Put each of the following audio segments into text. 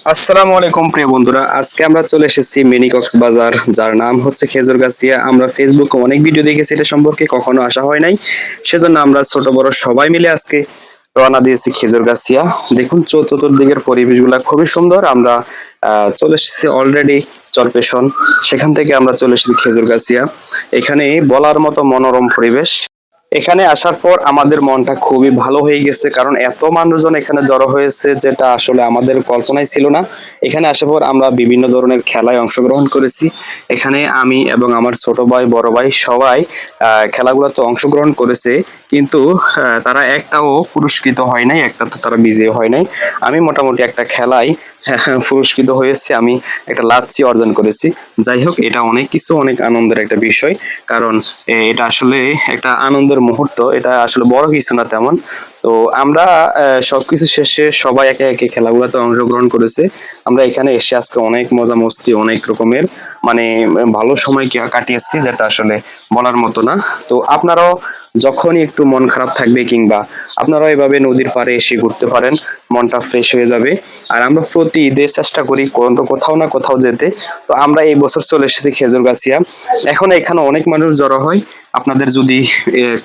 আসসালামু আলাইকুম প্রিয় বন্ধুরা, আজকে আমরা চলে এসেছি মিনি কক্সবাজার, যার নাম হচ্ছে খেজুরগাছিয়া। আমরা ফেসবুকে অনেক ভিডিও দেখেছি এটা সম্পর্কে, কখনো আসা হয় নাই। সেজন্য আমরা ছোট বড় সবাই মিলে আজকে রওনা দিয়েছি খেজুরগাছিয়া। দেখুন চতুর্দিকের পরিবেশগুলা খুবই সুন্দর। আমরা চলে এসেছি অলরেডি চরপেশন, সেখান থেকে আমরা চলে এসেছি খেজুরগাছিয়া। এখানে বলার মতো মনোরম পরিবেশ। এখানে আসার পর আমাদের মনটা খুবই ভালো হয়ে গেছে, কারণ এত মানুষজন এখানে জড়ো হয়েছে যেটা আসলে আমাদের কল্পনায় ছিল না। এখানে আসার পর আমরা বিভিন্ন ধরনের খেলায় অংশগ্রহণ করেছি। এখানে আমি এবং আমার ছোট ভাই বড় ভাই সবাই খেলাগুলোতে অংশগ্রহণ করেছে, কিন্তু তারা একটাও পুরস্কৃত হয় নাই, একটা তো তারা বিজয়ী হয় নাই। আমি মোটামুটি একটা খেলায় পুরস্কৃত হয়েছি, আমি একটা লাচ্ছি অর্জন করেছি। যাই হোক, এটা অনেক কিছু, অনেক আনন্দের একটা বিষয়, কারণ এটা আসলে একটা আনন্দের মুহূর্ত, এটা আসলে বড় কিছু না তেমন। তো আমরা সবকিছু শেষে সবাই একে একে খেলাগুলোতে অংশগ্রহণ করেছে। আমরা এখানে এসে আজকে অনেক মজা মস্তি, অনেক রকমের মানে ভালো সময় কাটিয়েছি, যেটা আসলে বলার মতো না। তো আপনারাও যখনই একটু মন খারাপ থাকবে, কিংবা আপনারাও এভাবে নদীর পাড়ে এসে ঘুরতে পারেন, মনটা ফ্রেশ হয়ে যাবে। আর আমরা প্রতি ঈদে চেষ্টা করি কোথাও না কোথাও যেতে। তো আমরা এই বছর চলে এসেছি খেজুরগাছিয়া। এখন এখানে অনেক মানুষ জড়ো হয়। আপনাদের যদি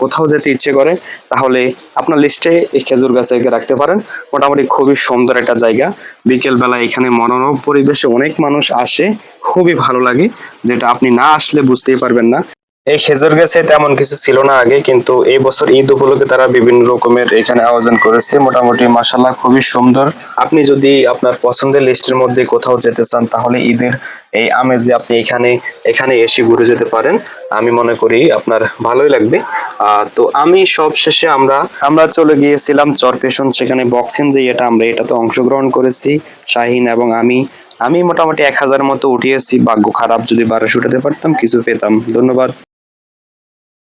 কোথাও যেতে ইচ্ছে করে, তাহলে আপনার লিস্টে এই খেজুরগাছিয়াকে রাখতে পারেন। মোটামুটি খুবই সুন্দর একটা জায়গা। বিকেল বেলা এখানে মনোরম পরিবেশে অনেক মানুষ আসে, খুবই ভালো লাগে, যেটা আপনি না আসলে বুঝতেই পারবেন না। এই খেজুর গাছে তেমন কিছু ছিল না আগে, কিন্তু এই বছর ঈদ উপলক্ষে তারা বিভিন্ন রকমের এখানে আয়োজন করেছে। মোটামুটি মাশাআল্লাহ খুবই সুন্দর। আপনি যদি আপনার পছন্দের লিস্টের মধ্যে কোথাও যেতে চান, তাহলে ঈদের এই আমেজে আপনি এখানে এখানে এসে ঘুরে যেতে পারেন। আমি মনে করি আপনার ভালোই লাগবে। তো আমি সব শেষে আমরা আমরা চলে গিয়েছিলাম চরপেশন, সেখানে বক্সিং যে আমরা এটাতে অংশগ্রহণ করেছি, শাহিন এবং আমি। আমি মোটামুটি 1000 মতো উঠিয়েছি। ভাগ্য খারাপ, যদি 1200 উঠাতে পারতাম কিছু পেতাম। ধন্যবাদ।